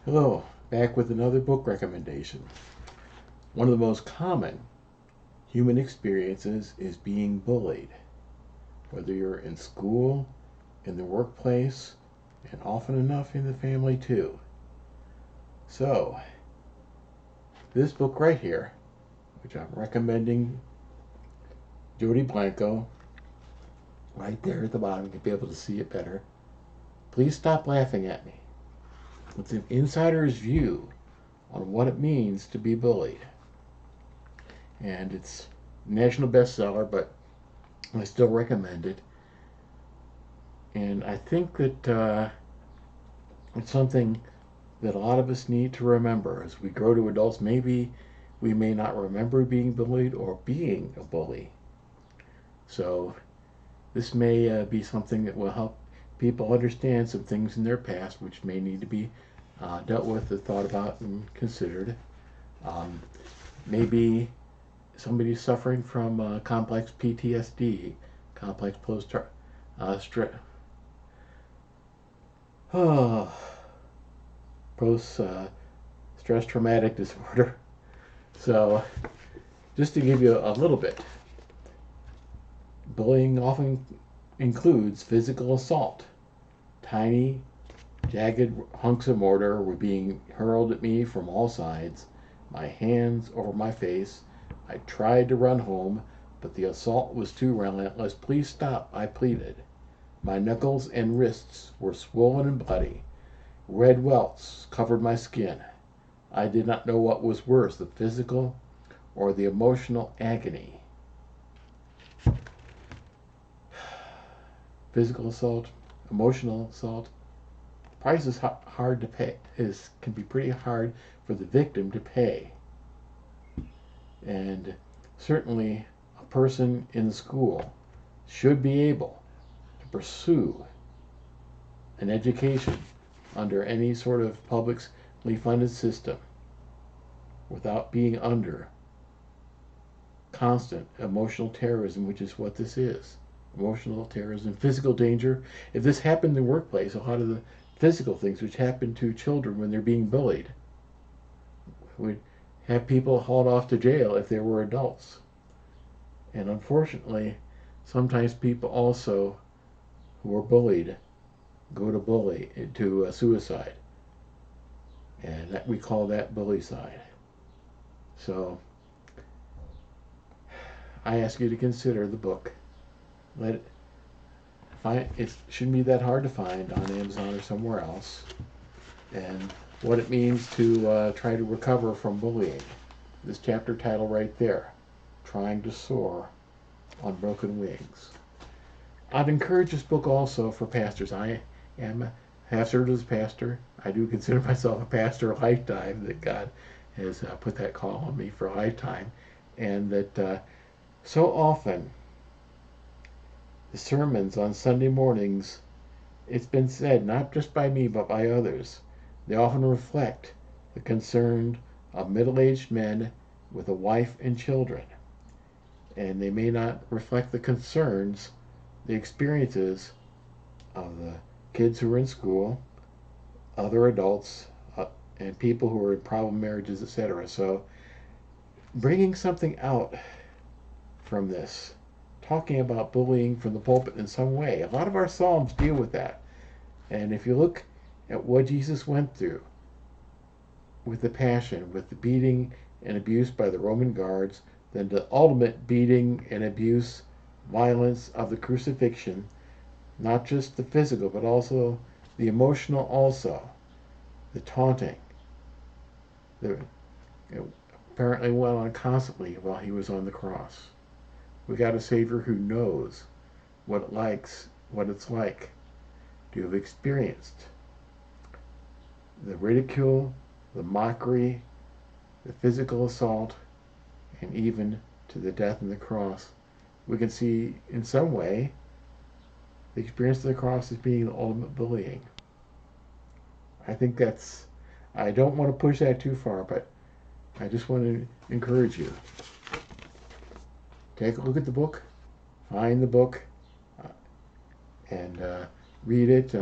Hello, back with another book recommendation. One of the most common human experiences is being bullied, whether you're in school, in the workplace, and often enough in the family too. So, this book right here, which I'm recommending, Jody Blanco, right there at the bottom, you'll be able to see it better. Please stop laughing at me. It's an insider's view on what it means to be bullied. And it's a national bestseller, but I still recommend it. And I think that it's something that a lot of us need to remember as we grow to adults. Maybe we may not remember being bullied or being a bully. So this may be something that will help people understand some things in their past which may need to be dealt with, and thought about, and considered. Um, Maybe somebody suffering from complex PTSD, complex oh, post stress traumatic disorder. So, just to give you a little bit, bullying often includes physical assault. Tiny, jagged hunks of mortar were being hurled at me from all sides, my hands over my face. I tried to run home, but the assault was too relentless. Please stop, I pleaded. My knuckles and wrists were swollen and bloody. Red welts covered my skin. I did not know what was worse, the physical or the emotional agony. Physical assault, emotional assault. Price is hard to pay. Can be pretty hard for the victim to pay. And certainly a person in school should be able to pursue an education under any sort of publicly funded system without being under constant emotional terrorism, which is what this is. Emotional terrorism, physical danger. If this happened in the workplace, a lot of the physical things which happen to children when they're being bullied would have people hauled off to jail if they were adults. And unfortunately, sometimes people also who are bullied go to suicide, and that we call that bullycide. So I ask you to consider the book. Let it find. It shouldn't be that hard to find on Amazon or somewhere else, and what it means to try to recover from bullying. This chapter title right there, Trying to Soar on Broken Wings. I'd encourage this book also for pastors. I have served as a pastor. I do consider myself a pastor a lifetime, that God has put that call on me for a lifetime. And that so often the sermons on Sunday mornings, it's been said, not just by me, but by others, they often reflect the concern of middle-aged men with a wife and children. And they may not reflect the concerns, the experiences of the kids who are in school, other adults, and people who are in problem marriages, etc. So, bringing something out from this, talking about bullying from the pulpit in some way. A lot of our Psalms deal with that. And if you look at what Jesus went through with the Passion, with the beating and abuse by the Roman guards, then the ultimate beating and abuse, violence of the crucifixion, not just the physical, but also the emotional, also the taunting, that apparently went on constantly while he was on the cross. We got a Savior who knows what it's like to have experienced the ridicule, the mockery, the physical assault, and even to the death on the cross. We can see in some way the experience of the cross as being the ultimate bullying. I don't want to push that too far, but I just want to encourage you. Take a look at the book, find the book, and read it.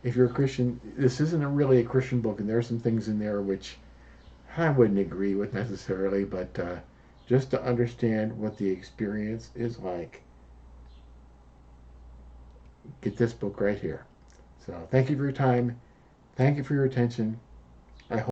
if you're a Christian, this isn't really a Christian book, and there are some things in there which I wouldn't agree with necessarily, but just to understand what the experience is like, get this book right here. So thank you for your time. Thank you for your attention. I hope